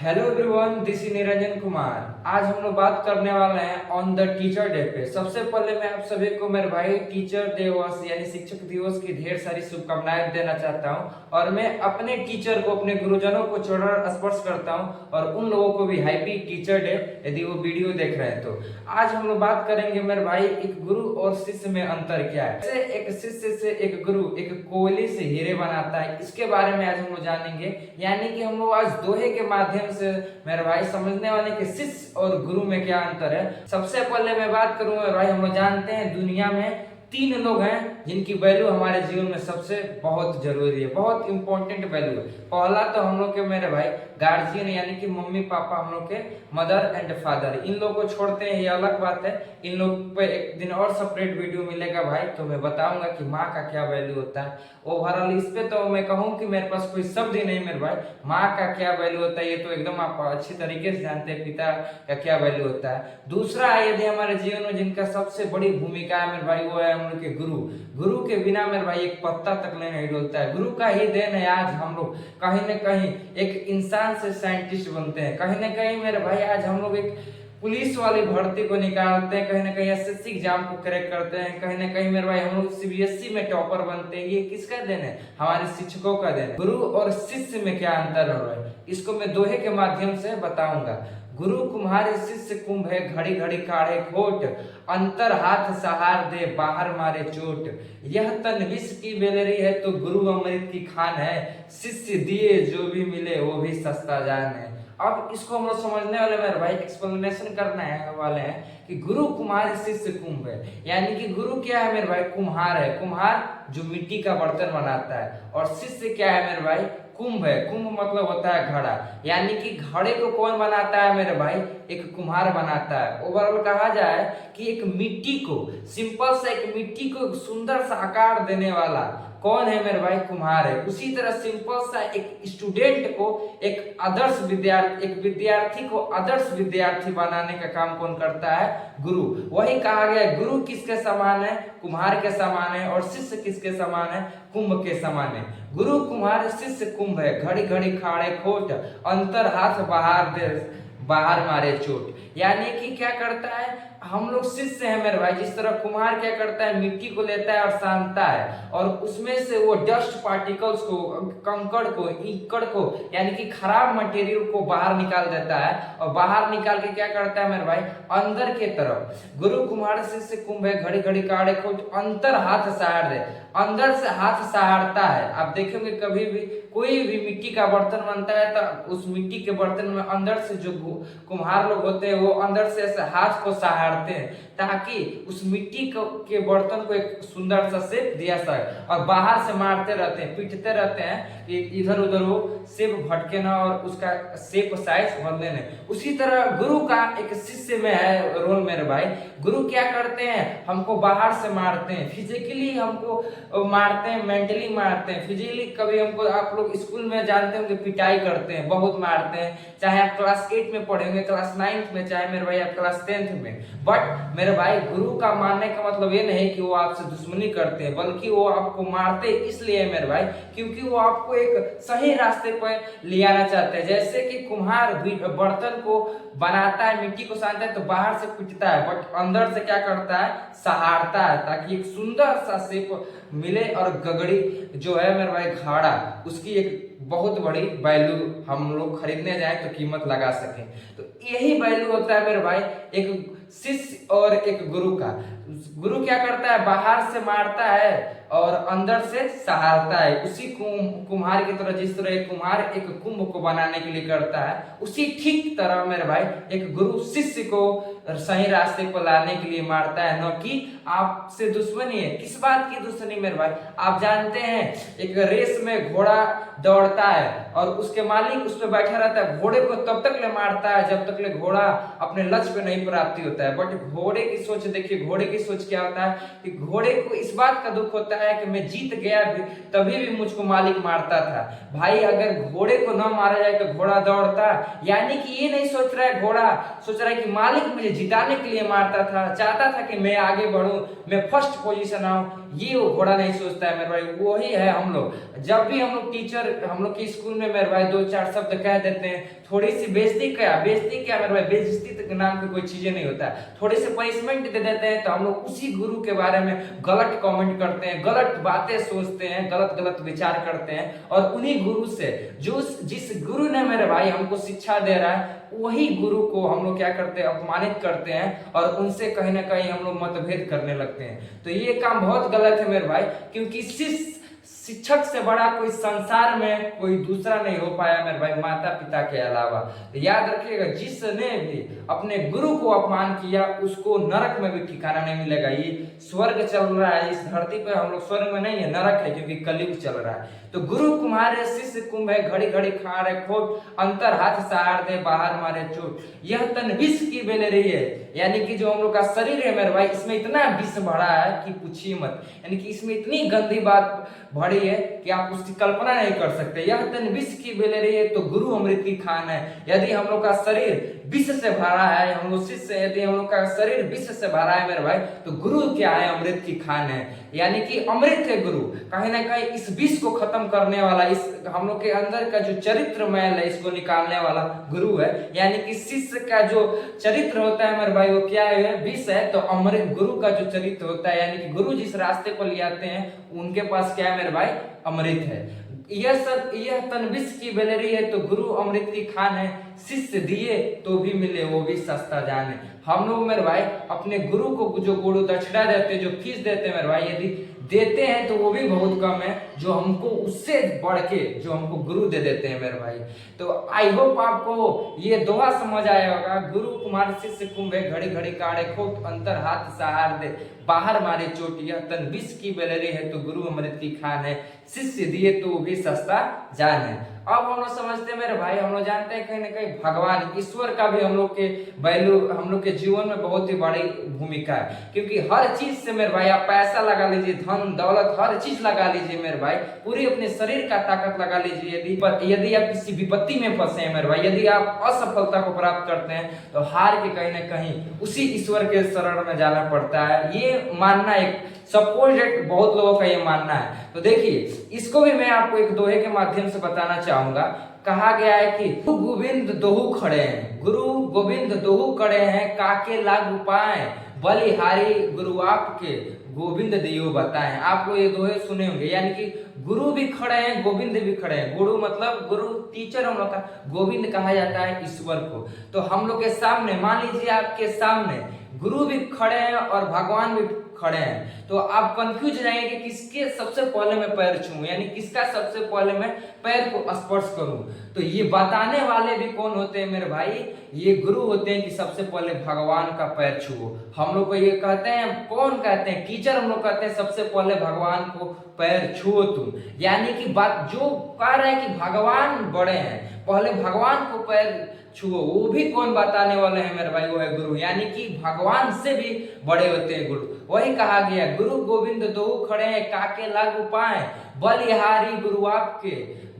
Hello everyone, this is Niranjan Kumar. आज हम लोग बात करने वाले हैं ऑन द टीचर डे पे। सबसे पहले मैं आप सभी को मेरे भाई टीचर दिवस यानी शिक्षक दिवस की ढेर सारी शुभकामनाएं देना चाहता हूं। और मैं अपने टीचर को, अपने गुरुजनों को चरण स्पर्श करता हूं और उन लोगों को भी हैप्पी टीचर डे यदि वो वीडियो देख रहे हैं तो। आज हम लोग बात करेंगे मेरे भाई एक गुरु और शिष्य में अंतर क्या है। जैसे एक शिष्य से एक गुरु एक कोयले से हीरे बनाता है, इसके बारे में आज हम लोग जानेंगे। यानी कि हम लोग आज दोहे के माध्यम से मेरे भाई समझने वाले कि शिष्य और गुरु में क्या अंतर है। सबसे पहले मैं बात करूं मेरे भाई, हम लोग जानते हैं दुनिया में तीन लोग हैं जिनकी वैल्यू हमारे जीवन में सबसे बहुत जरूरी है, बहुत इंपॉर्टेंट वैल्यू है। पहला तो हम लोग के मेरे भाई गार्जियन यानी कि मम्मी पापा, हम लोग के मदर एंड फादर। इन लोग को छोड़ते हैं ये अलग बात है, इन लोग पे एक दिन और सेपरेट वीडियो मिलेगा भाई, तो मैं बताऊंगा कि माँ का क्या वैल्यू होता है। ओवरऑल इस पे तो मैं कहूँ कि मेरे पास कोई शब्द ही नहीं मेरे भाई, माँ का क्या वैल्यू होता है ये तो एकदम आप अच्छी तरीके से जानते हैं, पिता का क्या वैल्यू होता है। दूसरा यदि हमारे जीवन में जिनका सबसे बड़ी भूमिका है मेरे भाई, वो है हम लोग के गुरु। गुरु के बिना मेरे भाई एक पत्ता तक नहीं डोलता है। गुरु का ही देन है आज हम लोग कहीं न कहीं एक इंसान से साइंटिस्ट बनते हैं, कहीं न कहीं मेरे भाई आज हम लोग एक पुलिस वाली भर्ती को निकालते हैं, कहीं ना कहीं एसएससी एग्जाम को क्रैक करते हैं, कहीं ना कहीं मेरे भाई हम लोग सीबीएसई में टॉपर बनते हैं। ये किसका देन है? हमारे शिक्षकों का देन है। गुरु और शिष्य में क्या अंतर हो रहा है इसको मैं दोहे के माध्यम से बताऊंगा। गुरु कुम्हार शिष्य कुंभ है, घड़ी घड़ी काढ़े खोट, अंतर हाथ सहार दे बाहर मारे चोट। यह तन विष की बेलरी है तो गुरु अमृत की खान है, शिष्य दिए जो भी मिले वो भी सस्ता जान है। अब इसको हम लोग समझने वाले मेरे भाई एक्सप्लेनेशन करने वाले हैं कि गुरु कुम्हार शिष्य कुंभ है। यानी कि गुरु क्या है मेरे भाई? कुम्हार है, कुम्हार जो मिट्टी का बर्तन बनाता है। और शिष्य क्या है मेरे भाई? कुंभ है। कुंभ मतलब होता है घड़ा। यानी कि घड़े को कौन बनाता है मेरे भाई? एक कुम्हार बनाता है। ओवरऑल कहा जाए कि एक मिट्टी को, सिंपल सा एक मिट्टी को सुंदर सा आकार देने वाला कौन है मेरे भाई? कुम्हार है। उसी तरह सिंपल सा एक स्टूडेंट को, एक आदर्श विद्यार्थी, एक विद्यार्थी को आदर्श विद्यार्थी बनाने का काम कौन करता है? गुरु। वही कहा गया गुरु किसके समान है? कुम्हार के समान है। और शिष्य किसके समान है? कुंभ के समान है। गुरु कुम्हार शिष्य कुंभ है, घड़ी घड़ी खाड़े खोट, अंतर हाथ बाहर मारे चोट। यानी कि क्या करता है? हम लोग शिष्य हैं मेरे भाई, जिस तरह कुम्हार क्या करता है? मिट्टी को लेता है और सानता है और उसमें से वो डस्ट पार्टिकल्स को, कंकड़ को, ईकड़ को, यानी कि खराब मटेरियल को बाहर निकाल देता है। और बाहर निकाल के क्या करता है मेरे भाई? अंदर के तरफ। गुरु कुम्हार शिष्य कुंभ है, घड़ी घड़ी काढ़े खोट, अंतर हाथ सहार दे। अंदर से हाथ सहारता है। आप देखेंगे कभी भी कोई भी मिट्टी का बर्तन बनता है तो उस मिट्टी के बर्तन में अंदर से जो कुम्हार लोग होते हैं वो अंदर से ऐसे हाथ को सहारते हैं ताकि उस मिट्टी के बर्तन को एक सुंदर सा शेप दिया सके। और बाहर से मारते रहते हैं, पीटते रहते हैं कि इधर उधर वो शेप भटके ना और उसका शेप साइज बदले नहीं। उसी तरह गुरु का एक शिष्य में है रोल मेरे भाई। गुरु क्या करते हैं? हमको बाहर से मारते हैं, फिजिकली हमको मारते हैं, मेंटली मारते हैं, फिजिकली कभी हमको, आप लोग स्कूल में जानते होंगे पिटाई करते हैं, बहुत मारते हैं। चाहे आप क्लास 8 में पढ़ेंगे, क्लास 9 में, चाहे मेरे भाई आप क्लास 10th में। बट मेरे भाई गुरु का मानने का मतलब ये नहीं कि वो आपसे दुश्मनी करते हैं, बल्कि वो आपको मारते इसलिए मेरे भाई क्योंकि वो आपको एक सही रास्ते पर ले आना चाहते हैं। जैसे कि कुम्हार बर्तन को बनाता है, मिट्टी को सानता है तो बाहर से पीटता है, बट अंदर से क्या करता है? सहारता है ताकि एक सुंदर सा शेप मिले। और गगड़ी जो है मेरे भाई घड़ा, उसकी एक बहुत बड़ी वैल्यू हम लोग खरीदने जाए तो कीमत लगा सकें। तो यही वैल्यू होता है मेरे भाई एक शिष्य और एक गुरु का। गुरु क्या करता है? बाहर से मारता है और अंदर से सहारता है। उसी कुम्हार की तरह, जिस तरह एक कुम्हार एक कुंभ को बनाने के लिए करता है, उसी ठीक तरह मेरे भाई एक गुरु शिष्य को सही रास्ते पर लाने के लिए मारता है, न कि आपसे दुश्मनी है। किस बात की दुश्मनी मेरे भाई? आप जानते हैं एक रेस में घोड़ा दौड़ता है और उसके मालिक उस पर बैठा रहता है, घोड़े को तब तक ले मारता है जब तक ले घोड़ा अपने लक्ष्य पे नहीं प्राप्ति होता है। बट घोड़े की सोच देखिए, घोड़े की सोच क्या होता है कि घोड़े को इस बात का दुख होता है कि मैं जीत गया तभी भी मुझको मालिक मारता था। भाई अगर घोड़े को न मारा जाए तो घोड़ा दौड़ता, यानी कि ये नहीं सोच रहा है घोड़ा, सोच रहा है कि मालिक मुझे जिताने के लिए मारता था, चाहता था कि मैं आगे बढ़ूं, मैं फर्स्ट पोजीशन आऊं। ये वो घोड़ा नहीं सोचता है मेरे भाई। वही है हम लोग, जब भी हम लोग टीचर हम लोग के स्कूल में मेरे भाई दो चार शब्द कह देते हैं, थोड़ी सी बेइज्जती क्या मेरे भाई, बेइज्जती के नाम की कोई चीजें नहीं होता है, थोड़ी सी पनिशमेंट दे देते हैं तो हम लोग उसी गुरु के बारे में गलत कमेंट करते हैं, गलत बातें सोचते हैं, गलत गलत विचार करते हैं। और उन्हीं गुरु से जो जिस गुरु ने मेरे भाई हमको शिक्षा दे रहा है, वही गुरु को हम लोग क्या करते हैं, अपमानित करते हैं और उनसे कहीं ना कहीं हम लोग मतभेद करने लगते हैं। तो ये काम बहुत गलत है मेरे भाई, क्योंकि शिक्षक से बड़ा कोई संसार में कोई दूसरा नहीं हो पाया मेरे भाई, माता पिता के अलावा। तो याद रखिएगा, जिसने भी अपने गुरु को अपमान किया उसको नरक में भी ठिकाना नहीं मिलेगा। ये स्वर्ग चल रहा है इस धरती पे, हम लोग स्वर्ग में नहीं है, नरक है, क्योंकि कलयुग चल रहा है। तो गुरु कुम्हारे शिष्य कुंभ है, घड़ी घड़ी खा रहे खोट, अंतर हाथ सहार दे बाहर मारे चोट, यह तन विष की बेले रही है। यानी कि जो हम लोग का शरीर है मेरे भाई, इसमें इतना विष भरा है कि पूछिए मत, यानी कि इसमें इतनी गंदी बात भरी है कि आप उसकी कल्पना नहीं कर सकते। यह तन विष की बेले रही है तो गुरु अमृत की खान है। यदि हम लोग का शरीर विष से भरा है, हम लोग शिष्य, यदि हम लोग का शरीर विष से भरा है मेरे भाई, तो गुरु क्या है, अमृत की खान है, यानी कि अमृत है गुरु। कहीं ना कहीं इस विष को खत्म करने वाला, इस हम लोग के अंदर का जो चरित्र मैल है इसको निकालने वाला गुरु है। यानी कि शिष्य का जो चरित्र होता है मेरे भाई वो क्या है, विष है, तो अमृत गुरु का जो चरित्र होता है, यानी कि गुरु जिस रास्ते को ले आते हैं उनके पास क्या है मेरे भाई, अमृत है। यह तन विष की बेलरी है तो गुरु अमृत की खान है, शिष्य दिए तो भी मिले वो भी सस्ता जाने। हम लोग मेरे भाई अपने गुरु को जो गुरु दक्षिणा देते हैं, जो फीस देते हैं मेरे भाई, यदि देते हैं तो वो भी बहुत कम है, जो हमको उससे बढ़ के जो हमको गुरु दे देते हैं मेरे भाई। तो आई होप आपको ये दोहा समझ आया होगा, गुरु कुमार शिष्य कुंभे, घड़ी घड़ी काढ़े खोट, अंतर हाथ सहार दे बाहर मारे चोट, यह तन विष की बेलरी है तो गुरु अमृत की खान है, शिष्य दिए तो भी सस्ता जान है। अब हम लोग समझते हैं मेरे भाई, हम लोग जानते हैं कहीं ना कहीं भगवान ईश्वर का भी हम लोग के वैल्यू, हम लोग के जीवन में बहुत ही बड़ी भूमिका है। क्योंकि हर चीज से मेरे भाई, आप पैसा लगा लीजिए, धन दौलत हर चीज लगा लीजिए मेरे भाई, पूरी अपने शरीर का ताकत लगा लीजिए, यदि आप किसी विपत्ति में फंसे हैं मेरे भाई, यदि आप असफलता को प्राप्त करते हैं तो हार के कहीं ना कहीं उसी ईश्वर के शरण में जाना पड़ता है। ये मानना एक सपोर्टेड बहुत लोगों का ये मानना है। तो देखिए, इसको भी मैं आपको एक दोहे के माध्यम से बताना चाहूंगा। कहा गया है कि गुरु गोविंद दोहु खड़े हैं, गुरु गोविंद दोहु खड़े हैं, काके लागू पाए, बलिहारी गुरु आपके गोविंद दियो बताएं। आपको ये दोहे सुने होंगे, यानी कि गुरु भी खड़े हैं, गोविंद भी खड़े हैं। गुरु मतलब गुरु टीचर हम लोग का, गोविंद कहा जाता है ईश्वर को। तो हम लोग के सामने, मान लीजिए आपके सामने गुरु भी खड़े हैं और भगवान भी खड़े हैं, तो आप कंफ्यूज रहेंगे कि किसके सबसे पहले मैं पैर छूऊं, यानी किसका सबसे पहले मैं पैर को स्पर्श करूं। तो ये बताने वाले भी कौन होते हैं मेरे भाई, ये गुरु होते हैं कि सबसे पहले भगवान का पैर छुओ। हम लोग को ये कहते हैं, कौन कहते हैं, टीचर हम लोग कहते हैं सबसे पहले भगवान को पैर छुओ तुम, यानी कि बात जो कह रहे हैं कि भगवान बड़े हैं, पहले भगवान को पैर छुओ। वो भी कौन बताने वाले हैं मेरे भाई, वो है गुरु, यानी कि भगवान से भी बड़े होते हैं गुरु। वही कहा गया, गुरु गोविंद दो खड़े हैं, काके लागू पाए, बलिहारी गुरु आपके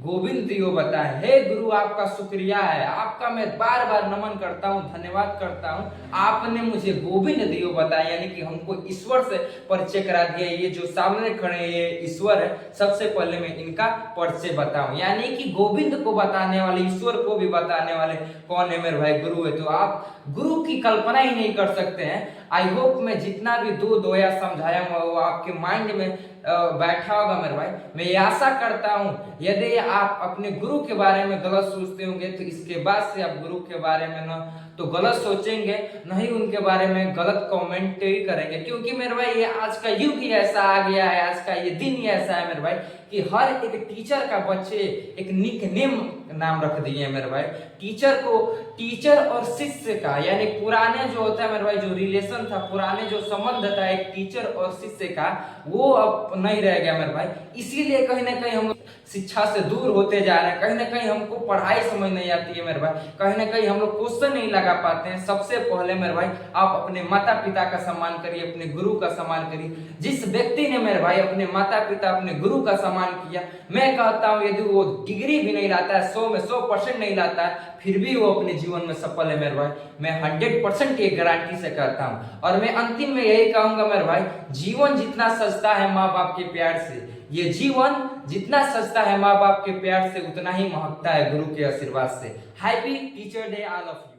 गोविंद दियो बताएं। हे गुरु, आपका शुक्रिया है, आपका मैं बार बार नमन करता हूँ, धन्यवाद करता हूँ, आपने मुझे गोविंद दियो बताया, यानी कि हमको ईश्वर से परिचय करा दिया। ये जो सामने खड़े हैं ये ईश्वर है, सबसे पहले मैं इनका परिचय बताऊं, यानी कि गोविंद को बताने वाले, ईश्वर को भी बताने वाले कौन है मेरे भाई, गुरु है। तो आप गुरु की कल्पना ही नहीं कर सकते हैं। आई होप मैं जितना भी दोया समझाया हुआ वो आपके माइंड में बैठा होगा मेरे भाई। मैं ये आशा करता हूँ, यदि आप अपने गुरु के बारे में गलत सोचते होंगे तो इसके बाद से आप गुरु के बारे में न तो गलत सोचेंगे, नहीं उनके बारे में गलत कमेंट ही करेंगे। क्योंकि मेरे भाई ये आज का युग ही ऐसा आ गया है, आज का ये दिन ही ऐसा है मेरे भाई कि हर एक टीचर का बच्चे एक निक नेम नाम रख दिए हैं मेरे भाई। टीचर को, टीचर और शिष्य का, यानी पुराने जो होता है मेरे भाई, जो रिलेशन था, पुराने जो संबंध था एक टीचर और शिष्य का, वो अब नहीं रह गया मेरे भाई। इसीलिए कहीं ना कहीं हम शिक्षा से दूर होते जा रहे हैं। कहीं ना कहीं हमको पढ़ाई समझ नहीं आती है मेरे भाई, कहीं ना कहीं हम लोग क्वेश्चन नहीं लगा पाते हैं। सबसे पहले मेरे भाई आप अपने माता पिता का सम्मान करिए, अपने गुरु का सम्मान करिए। जिस व्यक्ति ने मेरे भाई अपने माता पिता अपने गुरु का सम्मान किया, मैं कहता हूँ यदि वो डिग्री भी नहीं लाता है, 100 में 100% नहीं लाता है, फिर भी वो अपने जीवन में सफल है मेरे भाई। मैं 100% ये गारंटी से कहता हूँ। और मैं अंतिम में यही कहूंगा मेरे भाई, जीवन जितना सस्ता है माँ बाप के प्यार से, ये जीवन जितना सस्ता है माँ बाप के प्यार से, उतना ही महकता है गुरु के आशीर्वाद से। Happy teacher day all of you.